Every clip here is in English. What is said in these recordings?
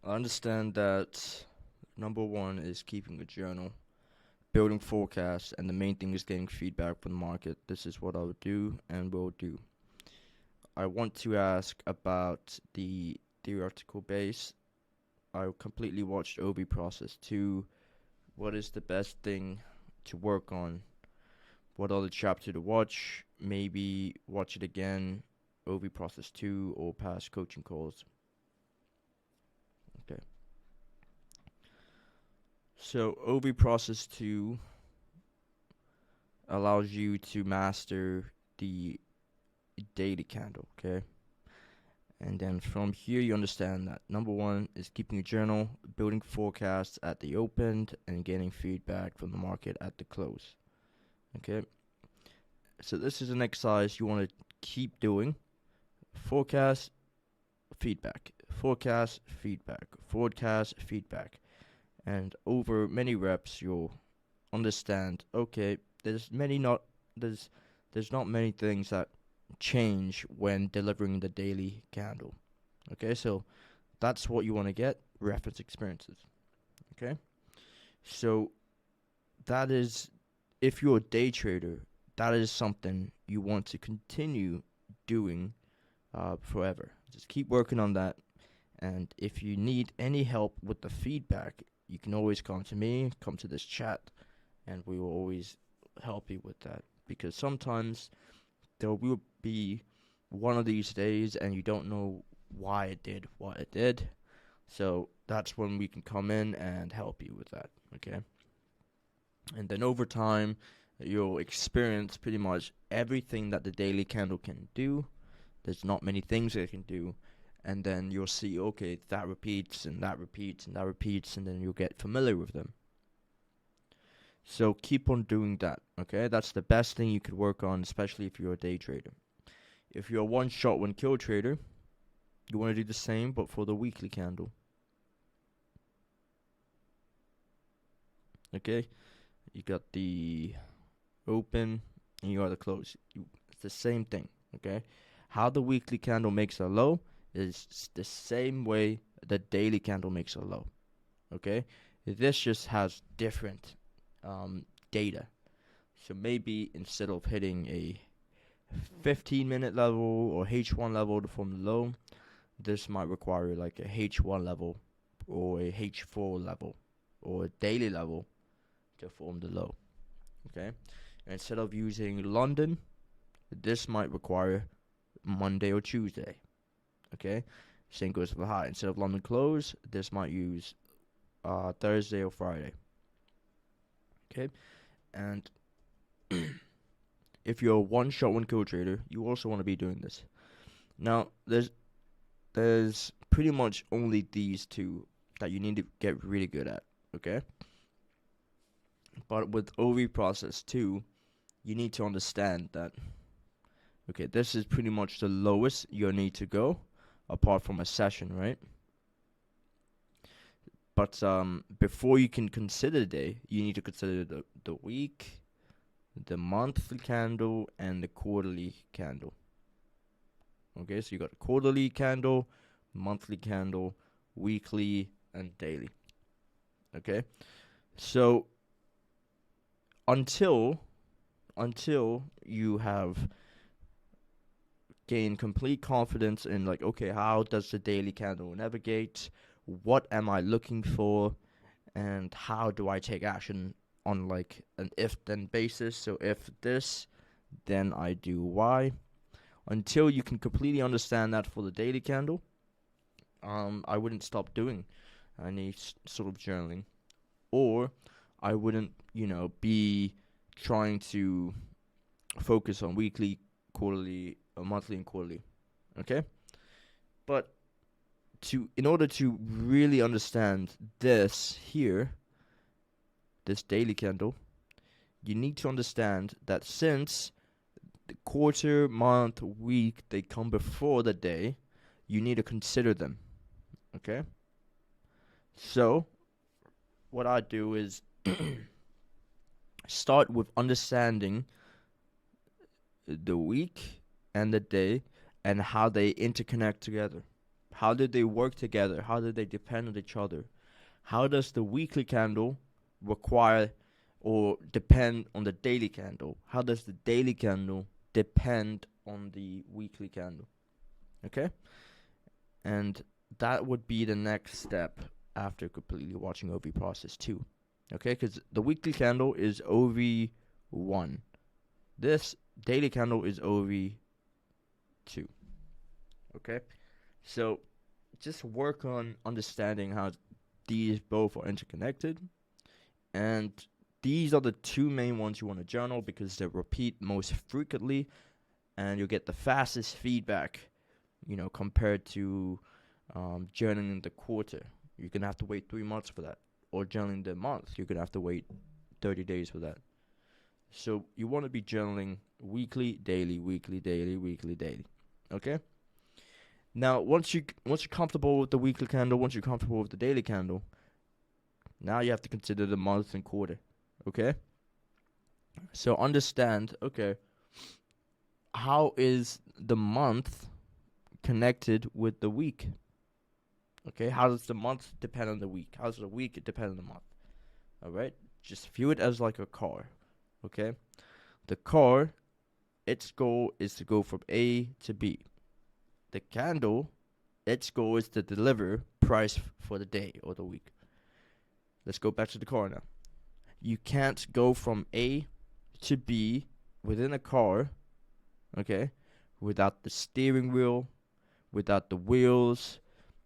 I understand that number one is keeping a journal, building forecasts, and the main thing is getting feedback from the market. This is what I would do and will do. I want to ask about the theoretical base. I completely watched OB Process 2. What is the best thing to work on? What other chapter to watch? Maybe watch it again, OB Process 2 or past coaching calls. Okay. So OB Process 2 allows you to master the daily candle, okay? And then from here, you understand that number one is keeping a journal, building forecasts at the open, and getting feedback from the market at the close. Okay? So, this is an exercise you want to keep doing. Forecast, feedback. Forecast, feedback. Forecast, feedback. And over many reps, you'll understand okay, there's there's not many things that change when delivering the daily candle. Okay, so that's what you want to get, reference experiences. Okay, so that is, if you're a day trader, that is something you want to continue doing forever. Just keep working on that. And if you need any help with the feedback, you can always come to me, come to this chat, and we will always help you with that. Because sometimes there will be one of these days and you don't know why it did what it did. So that's when we can come in and help you with that, okay? And then over time, you'll experience pretty much everything that the daily candle can do. There's not many things it can do. And then you'll see, okay, that repeats and that repeats and that repeats, and then you'll get familiar with them. So keep on doing that, okay? That's the best thing you could work on, especially if you're a day trader. If you're a one-shot, one-kill trader, you want to do the same, but for the weekly candle. Okay? You got the open, and you got the close. It's the same thing, okay? How the weekly candle makes a low is the same way the daily candle makes a low, okay? This just has different data. So maybe instead of hitting a 15-minute level or H1 level to form the low, this might require like a H1 level or a H4 level or a daily level to form the low. Okay? And instead of using London, this might require Monday or Tuesday. Okay? Same goes for the high. Instead of London close, this might use Thursday or Friday. Okay? And if you're a one-shot, one-kill trader, you also want to be doing this. Now, there's pretty much only these two that you need to get really good at, okay? But with OV Process 2, you need to understand that, okay, this is pretty much the lowest you'll need to go, apart from a session, right? But before you can consider the day, you need to consider the week, the monthly candle, and the quarterly candle. Okay, so you got quarterly candle, monthly candle, weekly, and daily. Okay, so until you have gained complete confidence in, like, okay, how does the daily candle navigate? What am I looking for? And how do I take action on like an if-then basis? So if this, then I do Y. Until you can completely understand that for the daily candle, I wouldn't stop doing any sort of journaling, or I wouldn't, be trying to focus on weekly, quarterly, monthly, and quarterly. Okay, but in order to really understand this here, this daily candle, you need to understand that since the quarter, month, week, they come before the day, you need to consider them. Okay? So, what I do is start with understanding the week and the day and how they interconnect together. How did they work together? How did they depend on each other? How does the weekly candle require or depend on the daily candle? How does the daily candle depend on the weekly candle? Okay? And that would be the next step after completely watching OV process 2. Okay? Because the weekly candle is OV1. This daily candle is OV2. Okay? So just work on understanding how these both are interconnected. And these are the two main ones you want to journal because they repeat most frequently and you'll get the fastest feedback, compared to journaling the quarter. You're going to have to wait 3 months for that. Or journaling the month, you're going to have to wait 30 days for that. So you want to be journaling weekly, daily, weekly, daily, weekly, daily. Okay? Now, once you're comfortable with the weekly candle, once you're comfortable with the daily candle, now you have to consider the month and quarter. Okay? So understand, okay, how is the month connected with the week? Okay, how does the month depend on the week? How does the week depend on the month? Alright? Just view it as like a car. Okay? The car, its goal is to go from A to B. The candle, its goal is to deliver price for the day or the week. Let's go back to the car now. You can't go from A to B within a car, okay, without the steering wheel, without the wheels,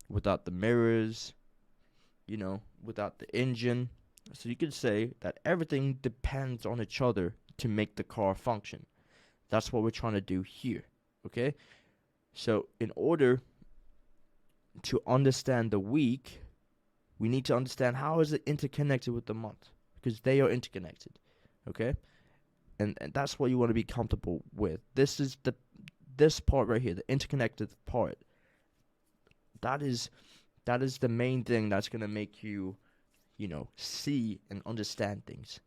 without the mirrors, without the engine. So you could say that everything depends on each other to make the car function. That's what we're trying to do here, okay? So in order to understand the week, we need to understand how is it interconnected with the month, because they are interconnected, okay? And that's what you want to be comfortable with. This part right here, the interconnected part. That is the main thing that's going to make you, see and understand things.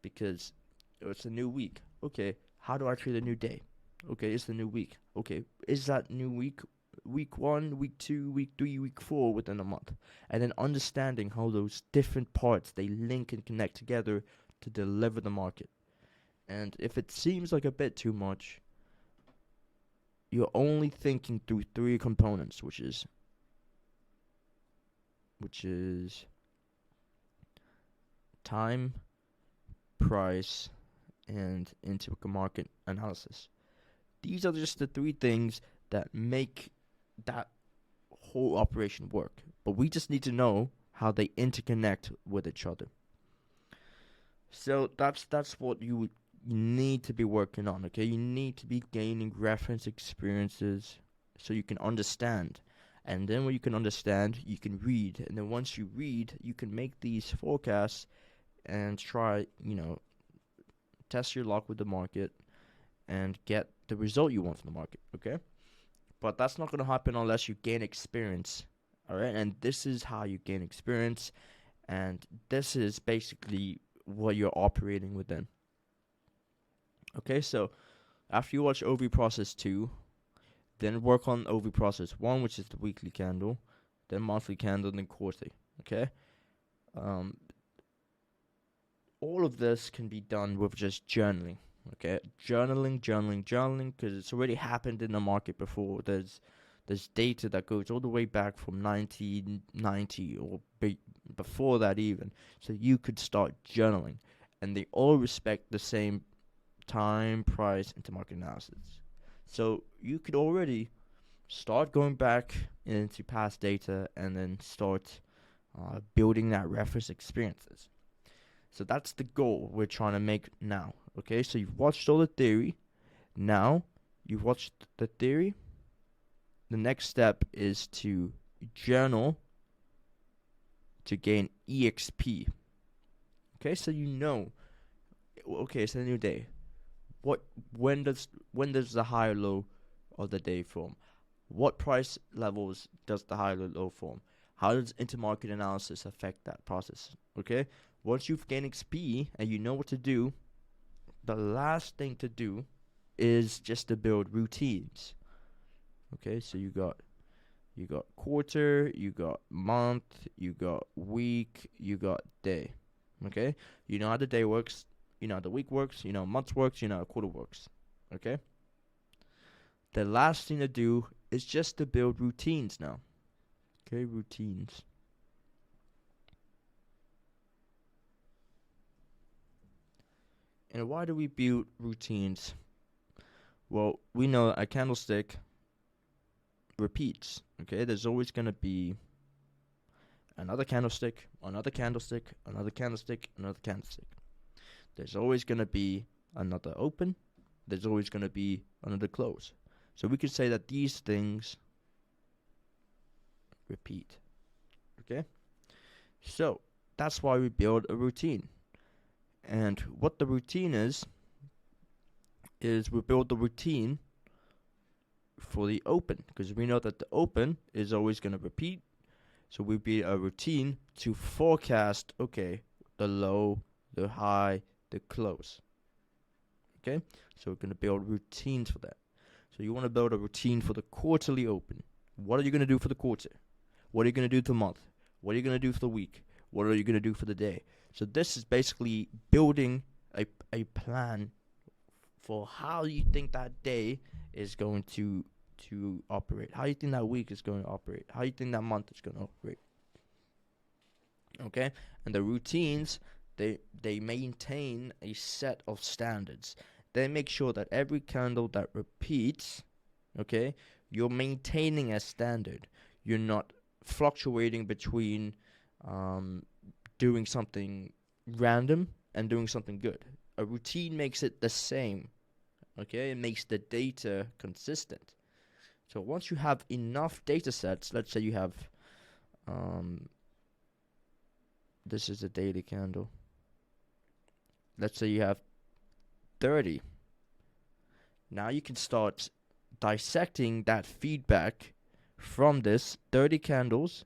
Because it's a new week. Okay, how do I treat a new day? Okay, it's the new week. Okay, is that new week 1, week 2, week 3, week 4 within a month? And then understanding how those different parts, they link and connect together to deliver the market. And if it seems like a bit too much, you're only thinking through 3 components, which is time, price, and inter-market analysis. These are just the 3 things that make that whole operation work. But we just need to know how they interconnect with each other. So that's what you need to be working on, okay? You need to be gaining reference experiences so you can understand. And then when you can understand, you can read. And then once you read, you can make these forecasts and try, test your luck with the market and get the result you want from the market, okay? But that's not going to happen unless you gain experience, all right? And this is how you gain experience, and this is basically what you're operating within. Okay, so after you watch OV Process 2, then work on OV Process 1, which is the weekly candle, then monthly candle, then quarterly, okay? All of this can be done with just journaling, okay? Journaling, because it's already happened in the market before. There's data that goes all the way back from 1990 or before that even. So you could start journaling. And they all respect the same time, price, intermarket analysis. So you could already start going back into past data and then start building that reference experiences. So that's the goal we're trying to make now. Okay, so you've watched all the theory. Now you've watched the theory. The next step is to journal to gain EXP. Okay, so okay, it's a new day. When does the high or low of the day form? What price levels does the high or low form? How does intermarket analysis affect that process? Okay, once you've gained XP and you know what to do, the last thing to do is just to build routines. Okay, so you got You got quarter, you got month, you got week, you got day. Okay? You know how the day works, you know how the week works, you know how month works, you know how a quarter works. Okay? The last thing to do is just to build routines now. Okay, routines. And why do we build routines? Well, we know a candlestick repeats. Okay, there's always going to be another candlestick, another candlestick, another candlestick, another candlestick. There's always going to be another open. There's always going to be another close. So we could say that these things repeat. Okay? So that's why we build a routine. And what the routine is we build the routine for the open, because we know that the open is always going to repeat. So we build a routine to forecast, okay, the low, the high, the close. Okay? So we're going to build routines for that. So you want to build a routine for the quarterly open. What are you going to do for the quarter? What are you going to do for the month? What are you going to do for the week? What are you going to do for the day? So this is basically building a plan for how you think that day is going to operate. How you think that week is going to operate. How you think that month is going to operate. Okay? And the routines, they maintain a set of standards. They make sure that every candle that repeats, okay, you're maintaining a standard. You're not fluctuating between doing something random and doing something good. A routine makes it the same. Okay, it makes the data consistent. So once you have enough data sets, let's say you have this is a daily candle. Let's say you have 30. Now you can start dissecting that feedback from this 30 candles,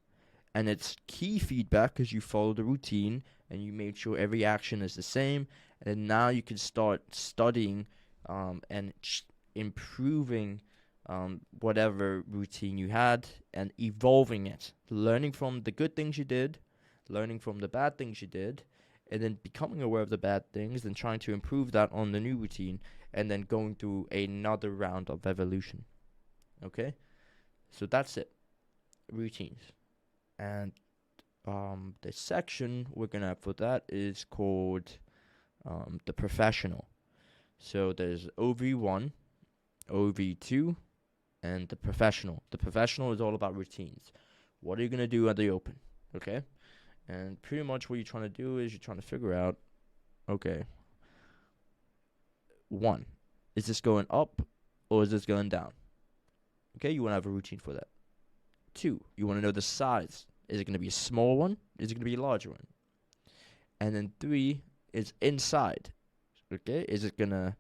and it's key feedback because you follow the routine and you made sure every action is the same. And now you can start studying and improving whatever routine you had and evolving it, learning from the good things you did, learning from the bad things you did, and then becoming aware of the bad things, then trying to improve that on the new routine, and then going through another round of evolution. Okay? So that's it. Routines. And the section we're going to have for that is called the professional. So there's OV1, OV2, and the professional. The professional is all about routines. What are you going to do at the open? Okay? And pretty much what you're trying to do is you're trying to figure out, okay, 1, is this going up or is this going down? Okay, you want to have a routine for that. 2, you want to know the size. Is it going to be a small one? Is it going to be a larger one? And then 3 is inside. Okay, is it going to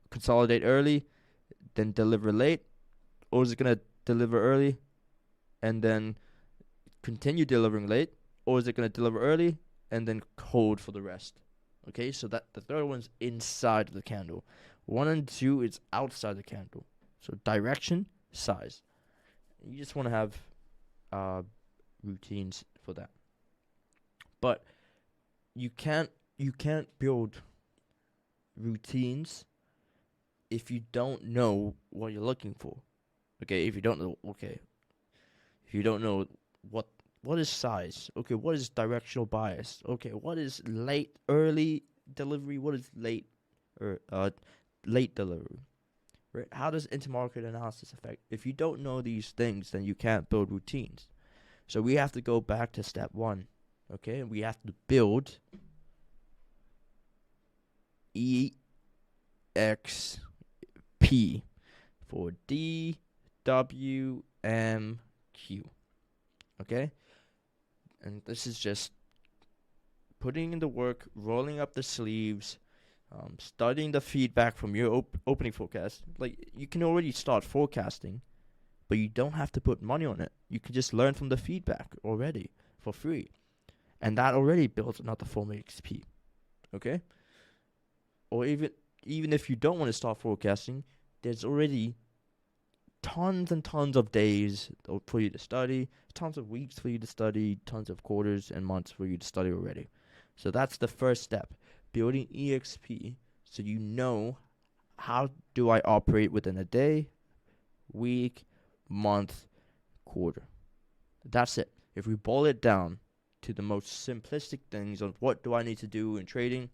consolidate early, then deliver late? Or is it going to deliver early and then continue delivering late? Or is it going to deliver early and then hold for the rest? Okay, so that the third one's inside the candle. 1 and 2 is outside the candle. So direction, size. You just want to have routines for that. But you can't build routines if you don't know what you're looking for. Okay, if you don't know what is size? Okay, what is directional bias? Okay, what is early delivery? What is late delivery? Right? How does intermarket analysis affect? If you don't know these things, then you can't build routines. So we have to go back to step 1. Okay, and we have to build EXP for DWMQ. Okay? And this is just putting in the work, rolling up the sleeves, studying the feedback from your opening forecast. Like, you can already start forecasting, but you don't have to put money on it. You can just learn from the feedback already for free. And that already builds another form of XP. Okay? Or even if you don't want to start forecasting, there's already tons and tons of days for you to study, tons of weeks for you to study, tons of quarters and months for you to study already. So that's the first step, building EXP, so you know how do I operate within a day, week, month, quarter. That's it. If we boil it down to the most simplistic things of what do I need to do in trading,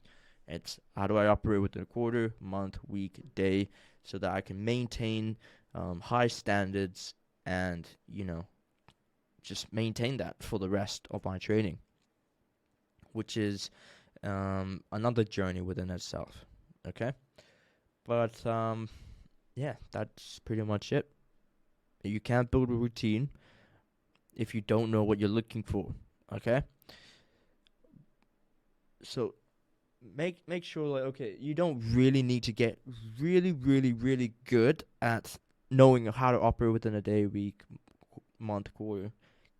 it's how do I operate within a quarter, month, week, day, so that I can maintain high standards and, just maintain that for the rest of my trading, which is another journey within itself. Okay? But, yeah, that's pretty much it. You can't build a routine if you don't know what you're looking for. Okay? So make sure, like, okay, you don't really need to get really, really, really good at knowing how to operate within a day, week, month, quarter.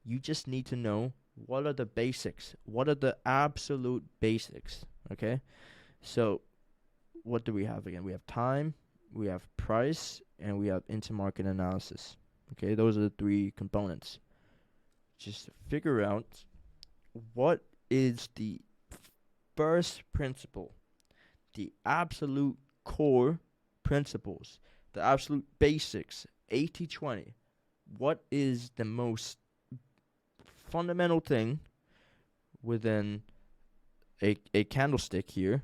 You just need to know what are the basics. What are the absolute basics? Okay? So what do we have again? We have time, we have price, and we have intermarket analysis. Okay, those are the three components. Just figure out what is the first principle, the absolute core principles, the absolute basics, 80-20. What is the most fundamental thing within a candlestick here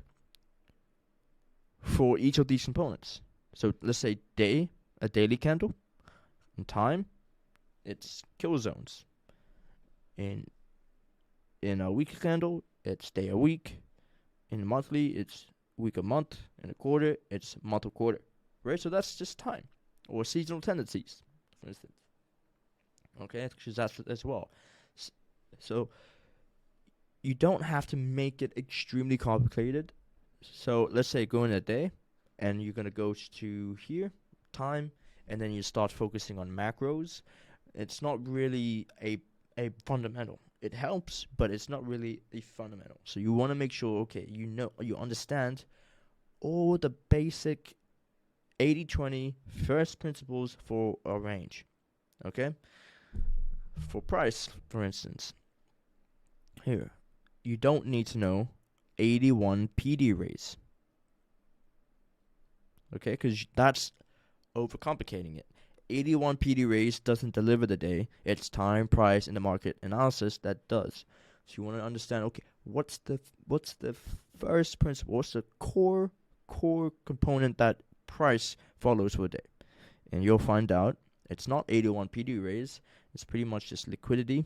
for each of these components? So let's say a daily candle. In time, it's kill zones. In a weekly candle, it's day a week. In monthly, it's week a month. In a quarter, it's month a quarter. Right? So that's just time. Or seasonal tendencies, for instance. Okay? Because that's as well. So you don't have to make it extremely complicated. So let's say go in a day, and you're going to go to here, time, and then you start focusing on macros. It's not really a fundamental. It helps, but it's not really a fundamental. So you want to make sure, okay, you understand all the basic 80-20 first principles for a range. Okay? For price, for instance, here, you don't need to know 81 PD raise. Okay? Because that's overcomplicating it. 81 PD raise doesn't deliver the day. It's time, price, and the market analysis that does. So you want to understand, okay, what's the first principle? What's the core component that price follows for a day? And you'll find out it's not 81 PD raise. It's pretty much just liquidity,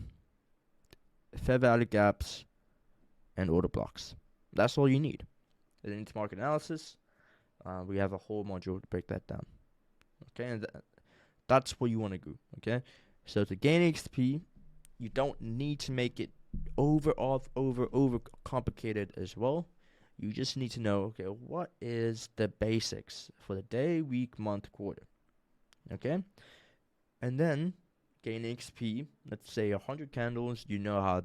fair value gaps, and order blocks. That's all you need. And into market analysis, we have a whole module to break that down. Okay, and that's what you want to do. Okay, so to gain XP, you don't need to make it over complicated as well. You just need to know, okay, what is the basics for the day, week, month, quarter. Okay, and then gain XP. Let's say 100 candles. You know how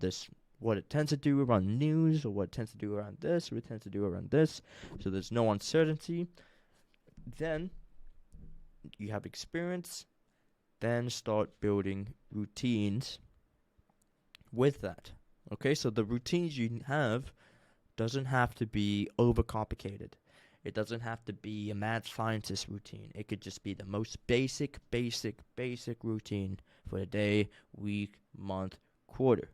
what it tends to do around news, or what it tends to do around this, or what it tends to do around this. So there's no uncertainty. Then you have experience. Then start building routines with that. Okay, so the routines you have doesn't have to be overcomplicated. It doesn't have to be a mad scientist routine. It could just be the most basic routine for the day, week, month, quarter.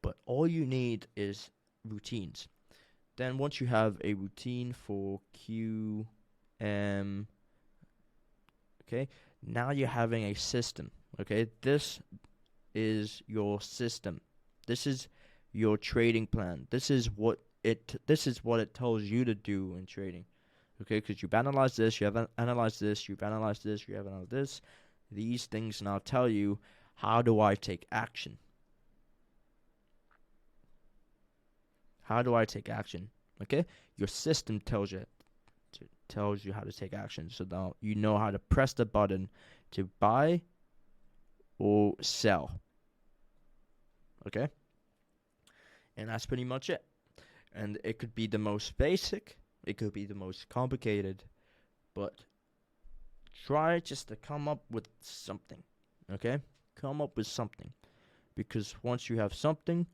But all you need is routines. Then once you have a routine for QM, okay, now you're having a system. Okay, this is your system. This is your trading plan. This is what it tells you to do in trading. Okay, because you've analyzed this, you have analyzed this, you've analyzed this, you have analyzed this. These things now tell you, how do I take action? How do I take action? Okay, your system tells you how to take action. So now you know how to press the button to buy or sell. Okay? And that's pretty much it. And it could be the most basic, it could be the most complicated, but try just to come up with something. Okay? Come up with something. Because once you have something,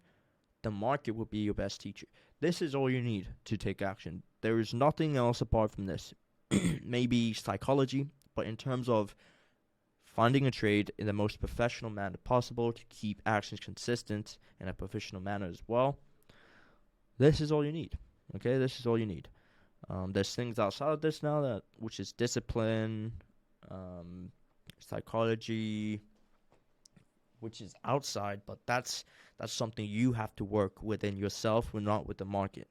the market will be your best teacher. This is all you need to take action. There is nothing else apart from this. Maybe psychology, but in terms of finding a trade in the most professional manner possible to keep actions consistent in a professional manner as well, this is all you need. Okay, this is all you need. There's things outside of this now that, which is discipline, psychology, which is outside, but that's something you have to work within yourself, and not with the market.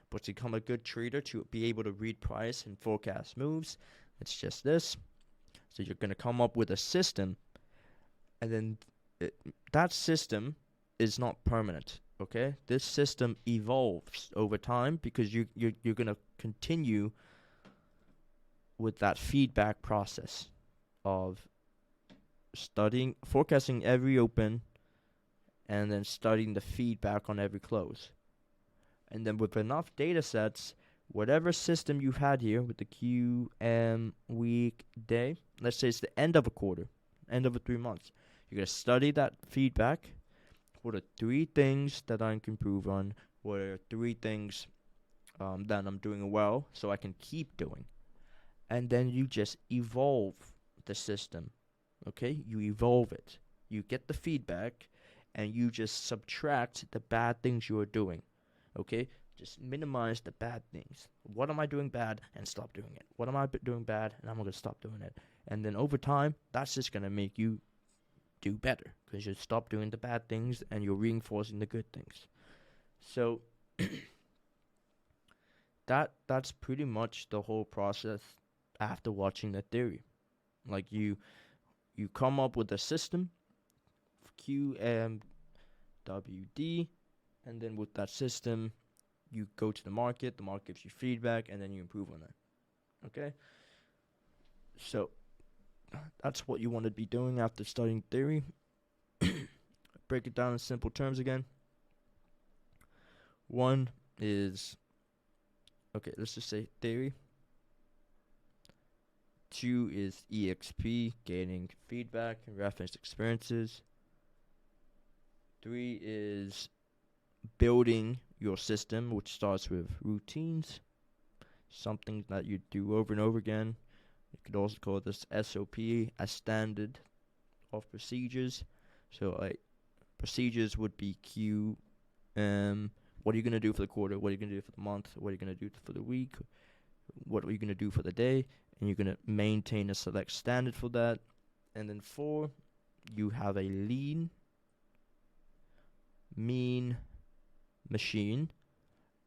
But to become a good trader, to be able to read price and forecast moves, it's just this. So you're going to come up with a system, and then that system is not permanent. Okay, this system evolves over time because you're going to continue with that feedback process of studying, forecasting every open, and then studying the feedback on every close. And then with enough data sets, whatever system you've had here with the QM week day, let's say it's the end of a quarter, end of a 3 months, you're going to study that feedback. What are 3 things that I can improve on? What are 3 things that I'm doing well so I can keep doing? And then you just evolve the system. Okay? You evolve it. You get the feedback, and you just subtract the bad things you are doing. Okay? Just minimize the bad things. What am I doing bad? And stop doing it. What am I doing bad? And I'm going to stop doing it. And then over time, that's just going to make you do better, because you stop doing the bad things and you're reinforcing the good things. So that's pretty much the whole process after watching the theory. Like you come up with a system, QMWD, and then with that system, you go to the market gives you feedback, and then you improve on that. Okay? So that's what you want to be doing after studying theory. Break it down in simple terms again. 1 is, okay, let's just say theory. 2 is EXP, gaining feedback and reference experiences. 3 is building your system, which starts with routines, something that you do over and over again. You could also call this SOP, a standard of procedures. So like procedures would be Q. What are you gonna do for the quarter? What are you gonna do for the month? What are you gonna do for the week? What are you gonna do for the day? And you're gonna maintain a select standard for that. And then 4, you have a lean, mean machine.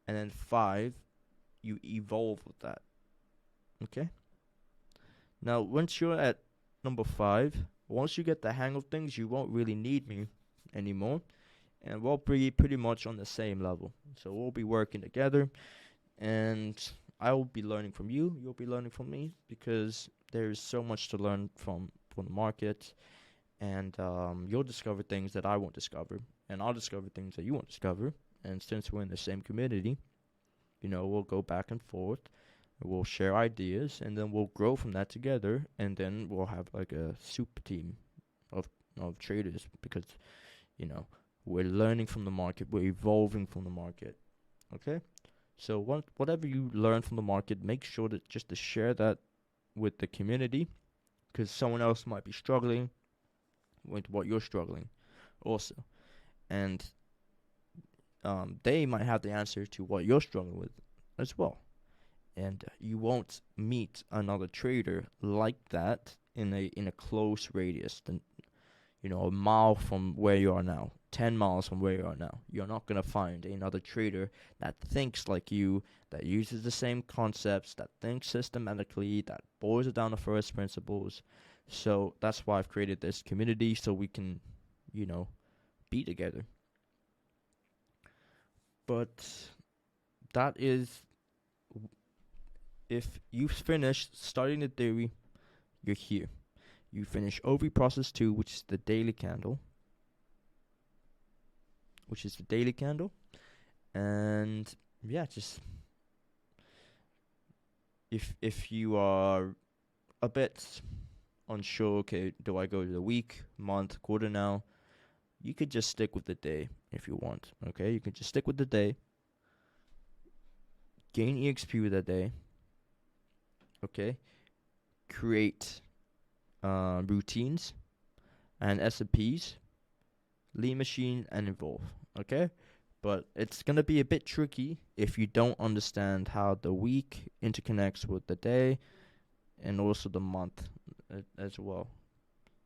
And then 5, you evolve with that. Okay? Now, once you're at number 5, once you get the hang of things, you won't really need me anymore. And we'll be pretty much on the same level. So we'll be working together. And I will be learning from you. You'll be learning from me. Because there's so much to learn from the market. And you'll discover things that I won't discover. And I'll discover things that you won't discover. And since we're in the same community, we'll go back and forth. We'll share ideas, and then we'll grow from that together, and then we'll have like a super team of traders, because, we're learning from the market, we're evolving from the market. Okay? So whatever you learn from the market, make sure to share that with the community, because someone else might be struggling with what you're struggling also. And they might have the answer to what you're struggling with as well. And you won't meet another trader like that in a close radius, than a mile from where you are now, 10 miles from where you are now. You're not gonna find another trader that thinks like you, that uses the same concepts, that thinks systematically, that boils it down to first principles. So that's why I've created this community, so we can, be together. But that is, if you've finished studying the theory, you're here. You finish OV process 2, which is the daily candle. And yeah, just if you are a bit unsure, okay, do I go to the week, month, quarter now? You could just stick with the day if you want. Okay, you can just stick with the day, gain EXP with that day. Okay, create routines and SOPs, lean machine, and evolve. Okay, but it's gonna be a bit tricky if you don't understand how the week interconnects with the day and also the month as well.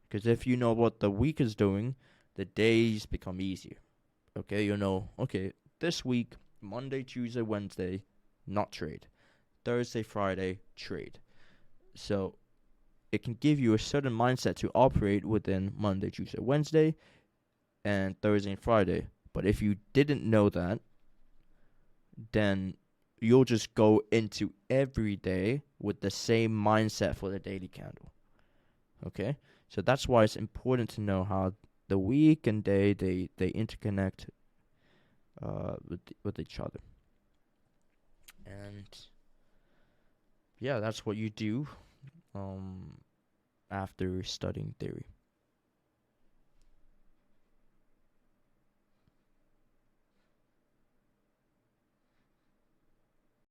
Because if you know what the week is doing, the days become easier. Okay, you know, okay, this week, Monday, Tuesday, Wednesday, not trade. Thursday, Friday, trade. So it can give you a certain mindset to operate within Monday, Tuesday, Wednesday, and Thursday and Friday. But if you didn't know that, then you'll just go into every day with the same mindset for the daily candle. Okay? So that's why it's important to know how the week and day they interconnect with each other. And yeah, that's what you do after studying theory.